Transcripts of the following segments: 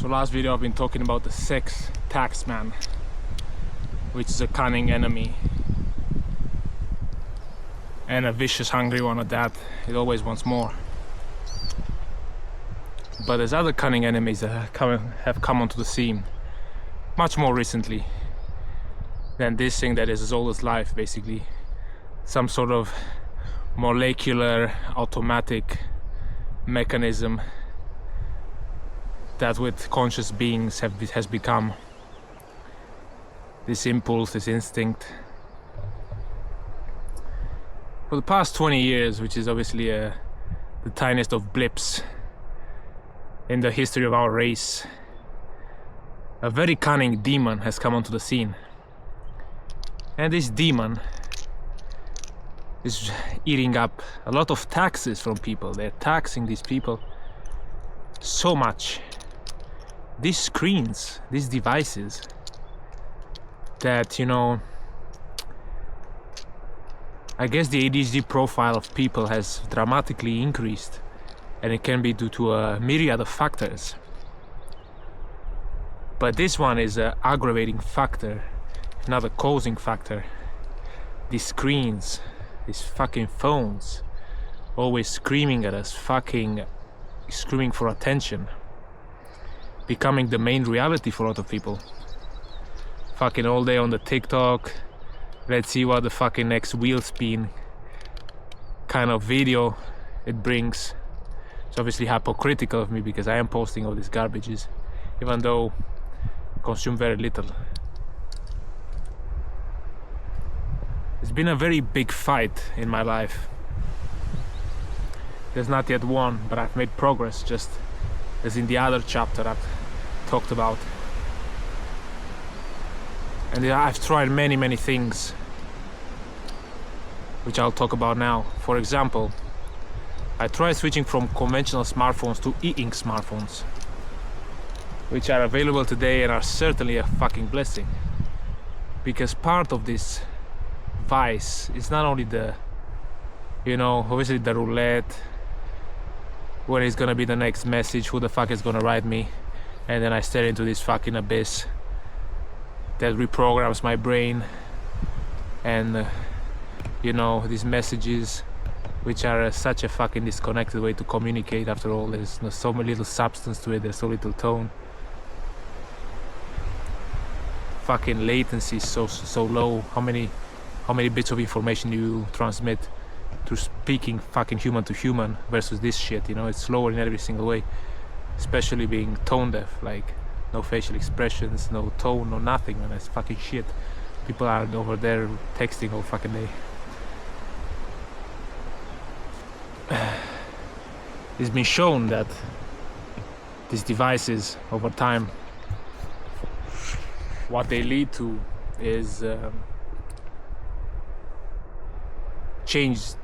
So last video I've been talking about the sex tax man, which is a cunning enemy and a vicious, hungry one at that. It always wants more. But there's other cunning enemies that have come onto the scene much more recently than this thing that is as old as life, basically. Some sort of molecular automatic mechanism that with conscious beings has become this impulse, this instinct. For the past 20 years, which is obviously the tiniest of blips in the history of our race, a very cunning demon has come onto the scene. And this demon is eating up a lot of taxes from people. They're taxing these people so much. These screens, these devices, that, you know, I guess the ADHD profile of people has dramatically increased, and it can be due to a myriad of factors. But this one is an aggravating factor, another causing factor. These screens, these fucking phones, always screaming at us, fucking screaming for attention, becoming the main reality for a lot of people. Fucking all day on the TikTok, let's see what the fucking next wheel spin kind of video it brings. It's obviously hypocritical of me because I am posting all these garbages, even though I consume very little. It's been a very big fight in my life. There's not yet won, but I've made progress, just as in the other chapter I've talked about. And I've tried many things, which I'll talk about now. For example, I tried switching from conventional smartphones to e-ink smartphones, which are available today and are certainly a fucking blessing. Because part of this vice is not only the, you know, obviously the roulette, when is gonna be the next message, who the fuck is gonna write me, and then I stare into this fucking abyss that reprograms my brain, and you know, these messages which are such a fucking disconnected way to communicate. After all, there's so little substance to it, there's so little tone. Fucking latency is so low. How many bits of information you transmit through speaking fucking human to human versus this shit, you know? It's slower in every single way, especially being tone deaf. Like, no facial expressions, no tone, no nothing, man. It's fucking shit. People are over there texting all fucking day. It's been shown that these devices over time, what they lead to is changes,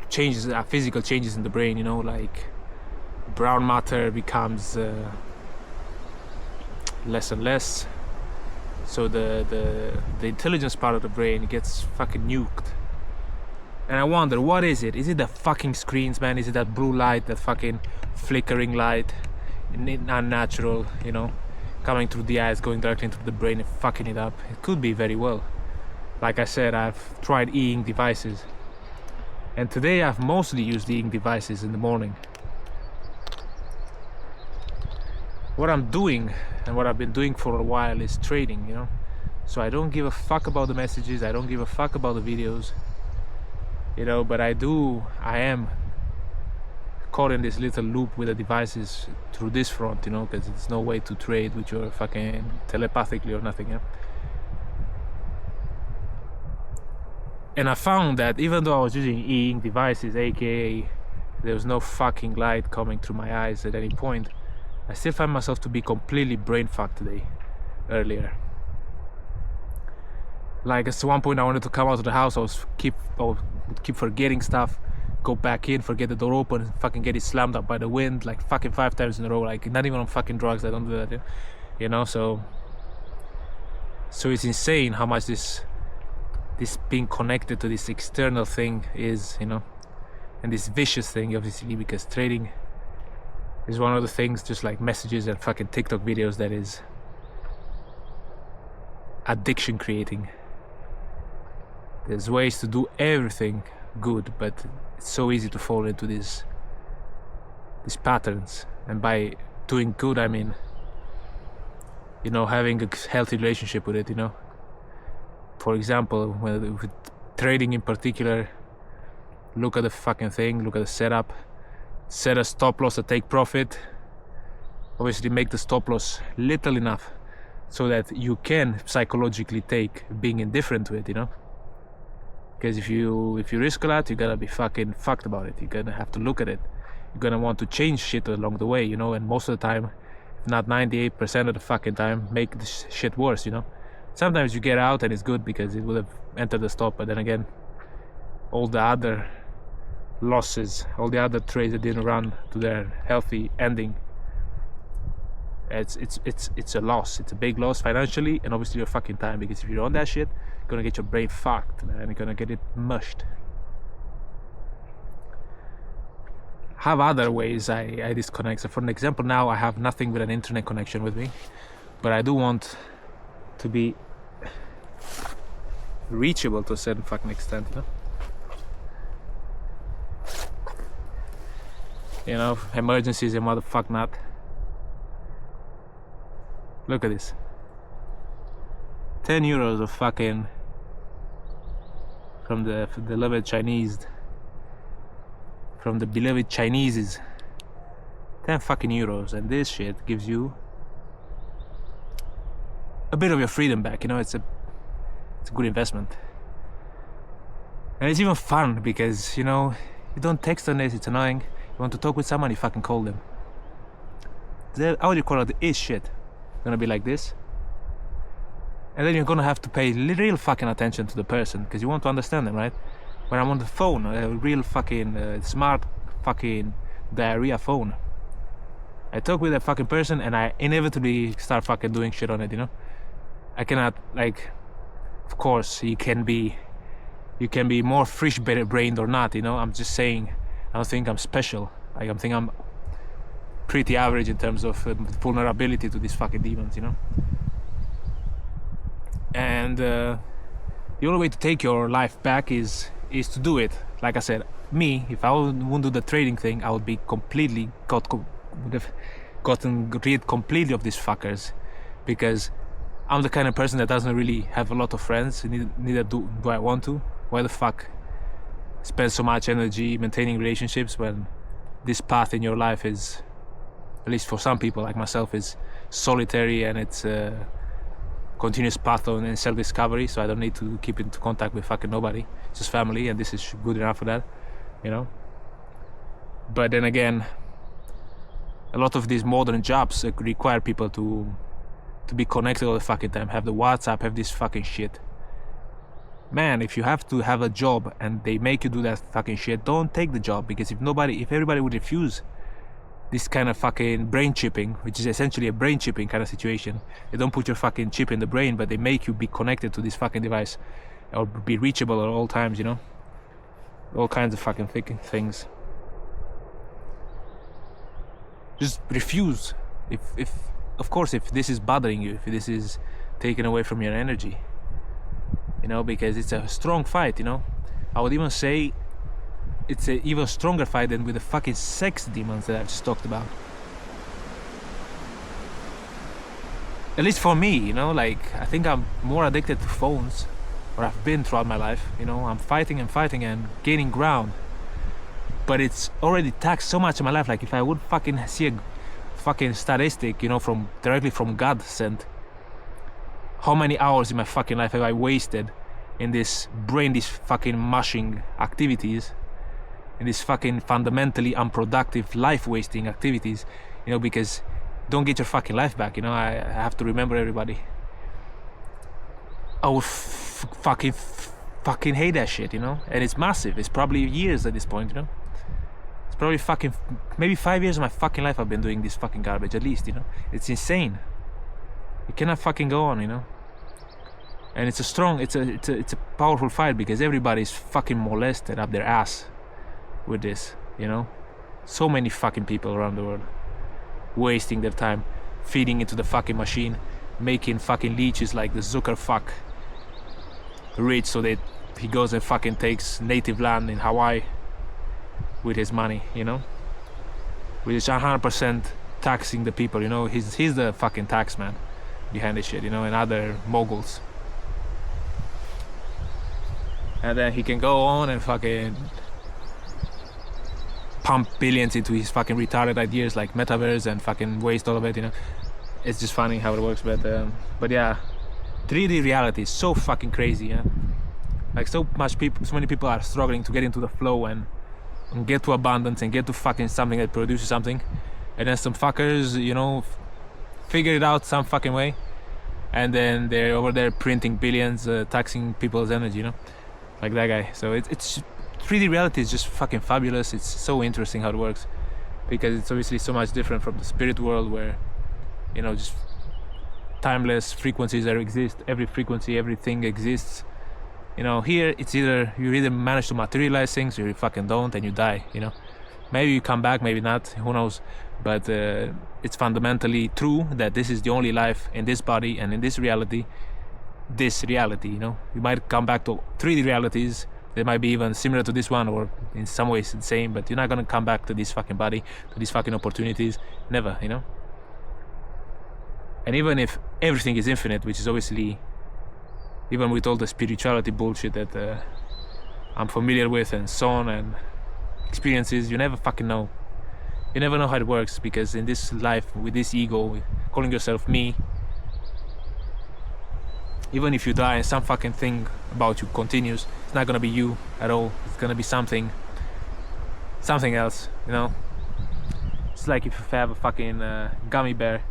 physical changes in the brain, you know, like brown matter becomes less and less, so the intelligence part of the brain gets fucking nuked. And I wonder, what is it? Is it the fucking screens, man? Is it that blue light, that fucking flickering light, unnatural, you know, coming through the eyes, going directly into the brain and fucking it up? It could be very well. Like I said, I've tried e-ink devices, and today I've mostly used e-ink devices in the morning. What I'm doing, and what I've been doing for a while, is trading, you know. So I don't give a fuck about the messages, I don't give a fuck about the videos, you know, but I am caught in this little loop with the devices through this front, you know, because there's no way to trade with your fucking telepathically or nothing, yeah. And I found that even though I was using e-ink devices, aka there was no fucking light coming through my eyes at any point, I still find myself to be completely brain fucked today, earlier. Like, at one point I wanted to come out of the house, I would keep forgetting stuff, go back in, forget the door open, fucking get it slammed up by the wind like fucking 5 times in a row. Like, not even on fucking drugs, I don't do that, you know. So it's insane how much this being connected to this external thing is, you know, and this vicious thing, obviously, because trading is one of the things, just like messages and fucking TikTok videos, that is addiction creating. There's ways to do everything good, but it's so easy to fall into these patterns. And by doing good, I mean, you know, having a healthy relationship with it, you know. For example, with trading in particular, look at the fucking thing, look at the setup, set a stop loss, a take profit. Obviously make the stop loss little enough so that you can psychologically take being indifferent to it, you know. Because if you risk a lot, you're gonna be fucking fucked about it. You're gonna have to look at it. You're gonna want to change shit along the way, you know. And most of the time, if not 98% of the fucking time, make this shit worse, you know. Sometimes you get out and it's good because it would have entered the stop, but then again, all the other losses, all the other trades that didn't run to their healthy ending, it's a loss. It's a big loss financially, and obviously your fucking time, because if you're on that shit, you're gonna get your brain fucked, man. You're gonna get it mushed. Have other ways I disconnect. So for an example, now I have nothing but an internet connection with me, but I do want to be reachable to a certain fucking extent, you know. You know, emergencies and motherfuck not. Look at this. 10 euros of fucking from the beloved Chinese. From the beloved Chineses. 10 fucking euros, and this shit gives you a bit of your freedom back, you know. It's a good investment. And it's even fun because, you know, you don't text on this, it's annoying. You want to talk with someone, you fucking call them. The audio quality is shit. Gonna be like this. And then you're gonna have to pay real fucking attention to the person because you want to understand them, right? When I'm on the phone, a real fucking smart fucking diarrhea phone, I talk with a fucking person and I inevitably start fucking doing shit on it, you know? I cannot, like, of course you can be more fish-brained or not, you know? I'm just saying, I don't think I'm special. Like, I think I'm pretty average in terms of vulnerability to these fucking demons, you know? And the only way to take your life back is to do it. Like I said, me, if I wouldn't do the trading thing, I would be completely would have gotten rid completely of these fuckers, because I'm the kind of person that doesn't really have a lot of friends. Neither do I want to. Why the fuck spend so much energy maintaining relationships when this path in your life is, at least for some people like myself, is solitary, and it's a continuous path on self-discovery, so I don't need to keep into contact with fucking nobody. It's just family, and this is good enough for that, you know. But then again, a lot of these modern jobs require people to be connected all the fucking time, have the WhatsApp, have this fucking shit. Man, if you have to have a job and they make you do that fucking shit, don't take the job, because if everybody would refuse this kind of fucking brain chipping, which is essentially a brain chipping kind of situation. They don't put your fucking chip in the brain, but they make you be connected to this fucking device or be reachable at all times, you know. All kinds of fucking things. Just refuse. If of course, if this is bothering you, if this is taken away from your energy, you know, because it's a strong fight, you know. I would even say it's an even stronger fight than with the fucking sex demons that I've just talked about. At least for me, you know, like, I think I'm more addicted to phones, or I've been throughout my life, you know. I'm fighting and gaining ground, but it's already taxed so much in my life. Like, if I would fucking see a fucking statistic, you know, directly from God sent, how many hours in my fucking life have I wasted in this fucking mushing activities, in these fucking fundamentally unproductive life wasting activities, you know, because don't get your fucking life back, you know. I have to remember everybody. I would fucking hate that shit, you know. And it's massive. It's probably years at this point, you know. It's probably fucking maybe 5 years of my fucking life I've been doing this fucking garbage, at least, you know. It's insane. You cannot fucking go on, you know. And it's a powerful fight, because everybody's fucking molested up their ass with this, you know. So many fucking people around the world. wasting their time feeding into the fucking machine, making fucking leeches like the Zucker fuck rich so that he goes and fucking takes native land in Hawaii with his money, you know, which is 100% taxing the people, you know. He's the fucking tax man behind this shit, you know, and other moguls. And then he can go on and fucking pump billions into his fucking retarded ideas like metaverse and fucking waste all of it, you know. It's just funny how it works, but yeah, 3D reality is so fucking crazy, yeah. Like so many people are struggling to get into the flow and get to abundance and get to fucking something that produces something, and then some fuckers, you know, figure it out some fucking way, and then they're over there printing billions, taxing people's energy, you know, like that guy. So it's 3D reality is just fucking fabulous. It's so interesting how it works, because it's obviously so much different from the spirit world where, you know, just timeless frequencies that exist. Every frequency, everything exists. You know, here it's either you either manage to materialize things or you fucking don't and you die, you know. Maybe you come back, maybe not, who knows. But it's fundamentally true that this is the only life in this body and in this reality, you know. You might come back to 3D realities that might be even similar to this one or in some ways the same, but you're not gonna come back to this fucking body, to these fucking opportunities, never, you know. And even if everything is infinite, which is obviously, even with all the spirituality bullshit that I'm familiar with and so on, and experiences, you never fucking know. You never know how it works, because in this life, with this ego, calling yourself me, even if you die and some fucking thing about you continues, it's not gonna be you at all. It's gonna be something else, you know. It's like if you have a fucking gummy bear,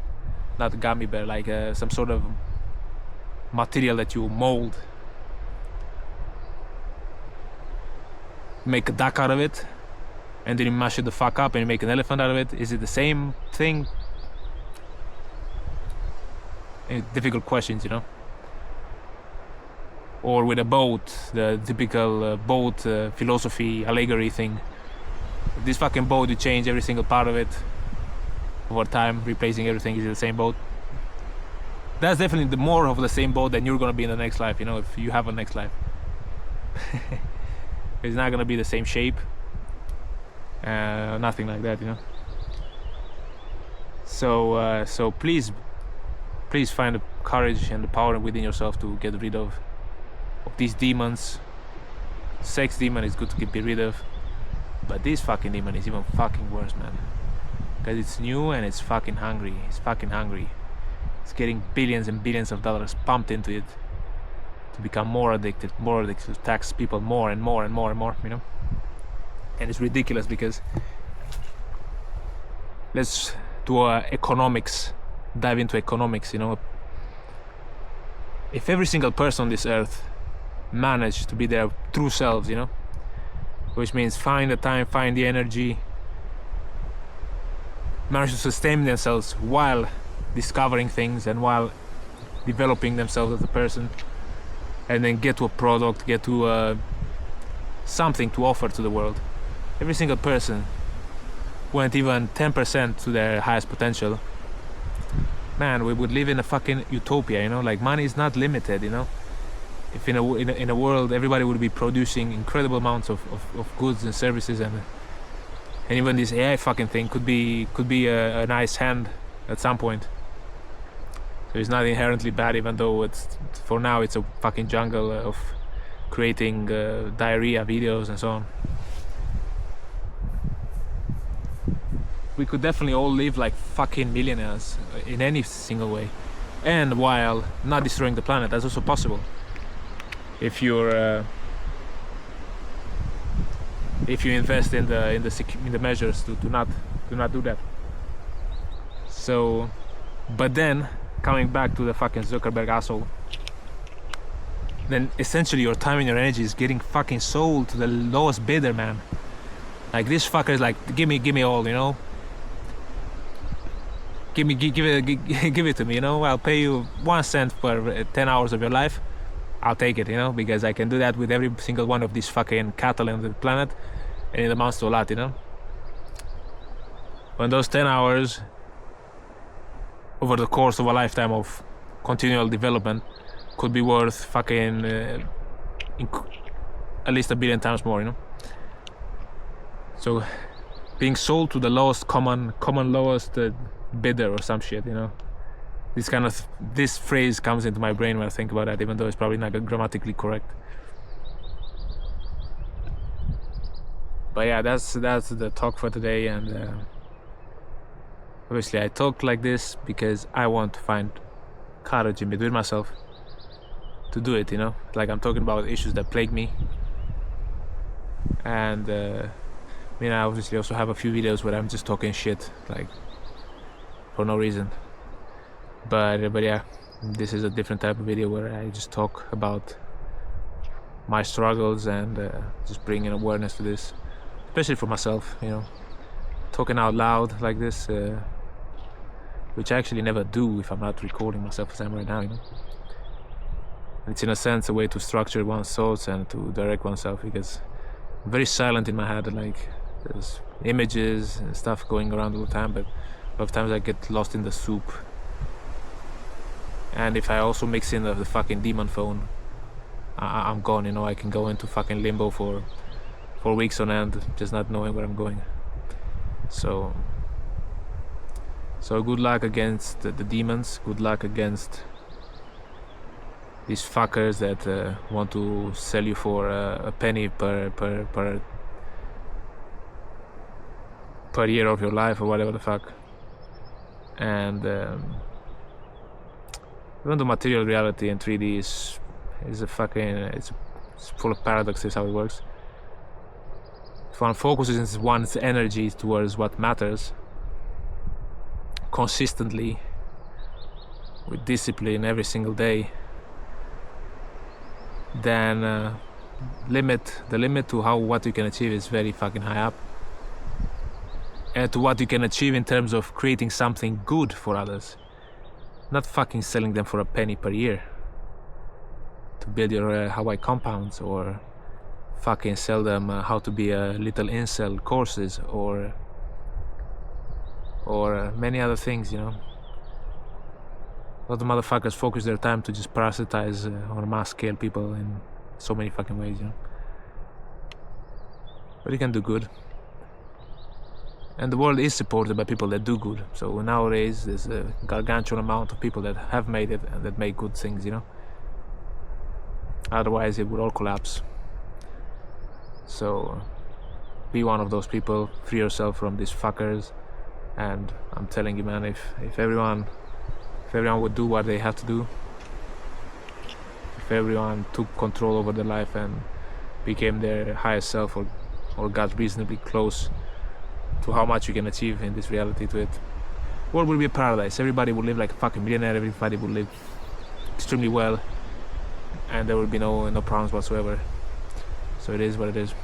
not a gummy bear, like some sort of material that you mold, make a duck out of it, and then you mash it the fuck up and you make an elephant out of it. Is it the same thing? Difficult questions, you know. Or with a boat, the typical boat philosophy allegory thing. This fucking boat, you change every single part of it over time, replacing everything. Is it the same boat? That's definitely the more of the same boat than you're gonna be in the next life, you know, if you have a next life. It's not gonna be the same shape, nothing like that, you know. So please find the courage and the power within yourself to get rid of these demons. Sex demon is good to be rid of, but this fucking demon is even fucking worse, man, because it's new and it's fucking hungry. It's getting billions and billions of dollars pumped into it to become more addicted, to tax people more and more, you know. And it's ridiculous, because let's do economics, dive into economics, you know. If every single person on this earth managed to be their true selves, you know, which means find the time, find the energy, manage to sustain themselves while discovering things and while developing themselves as a person, and then get to a product, get to something to offer to the world. Every single person went even 10% to their highest potential, man, we would live in a fucking utopia, you know. Like, money is not limited, you know. If in a world everybody would be producing incredible amounts of goods and services, and even this AI fucking thing could be a nice hand at some point. So it's not inherently bad, even though for now it's a fucking jungle of creating diarrhea videos and so on. We could definitely all live like fucking millionaires in any single way, and while not destroying the planet. That's also possible if you invest in the measures to not do that. So, but then coming back to the fucking Zuckerberg asshole, then essentially your time and your energy is getting fucking sold to the lowest bidder, man. Like, this fucker is like, give me all, you know. Give it to me, you know. I'll pay you 1 cent for 10 hours of your life. I'll take it, you know, because I can do that with every single one of these fucking cattle on the planet, and it amounts to a lot, you know. When those 10 hours over the course of a lifetime of continual development could be worth fucking at least 1 billion times more, you know. So being sold to the lowest common lowest bidder or some shit, you know. This phrase comes into my brain when I think about that, even though it's probably not grammatically correct. But yeah, that's the talk for today, and obviously I talk like this because I want to find courage in between myself to do it, you know. Like, I'm talking about issues that plague me, and I obviously also have a few videos where I'm just talking shit, like, for no reason. But yeah, this is a different type of video where I just talk about my struggles and just bringing awareness to this, especially for myself, you know. Talking out loud like this, which I actually never do if I'm not recording myself as I am right now, you know. It's in a sense a way to structure one's thoughts and to direct oneself, because I'm very silent in my head. Like, there's images and stuff going around all the time, but a lot of times I get lost in the soup. And if I also mix in the fucking demon phone, I'm gone, you know. I can go into fucking limbo for weeks on end, just not knowing where I'm going. So good luck against the demons. Good luck against these fuckers that want to sell you for a penny per year of your life or whatever the fuck. And even though material reality and 3D is a fucking, it's full of paradoxes how it works. If one focuses one's energy towards what matters consistently with discipline every single day, then the limit to what you can achieve is very fucking high up, and to what you can achieve in terms of creating something good for others, not fucking selling them for a penny per year to build your Hawaii compounds, or fucking sell them how to be a little incel courses, or many other things, you know. A lot of motherfuckers focus their time to just parasitize on a mass scale people in so many fucking ways, you know. But you can do good. And the world is supported by people that do good. So nowadays there's a gargantuan amount of people that have made it and that make good things, you know. Otherwise it would all collapse. So be one of those people, free yourself from these fuckers. And I'm telling you, man, if everyone would do what they have to do, if everyone took control over their life and became their highest self, or got reasonably close to how much you can achieve in this reality to it, the world will be a paradise. Everybody will live like a fucking millionaire. Everybody will live extremely well, and there will be no problems whatsoever. So it is what it is.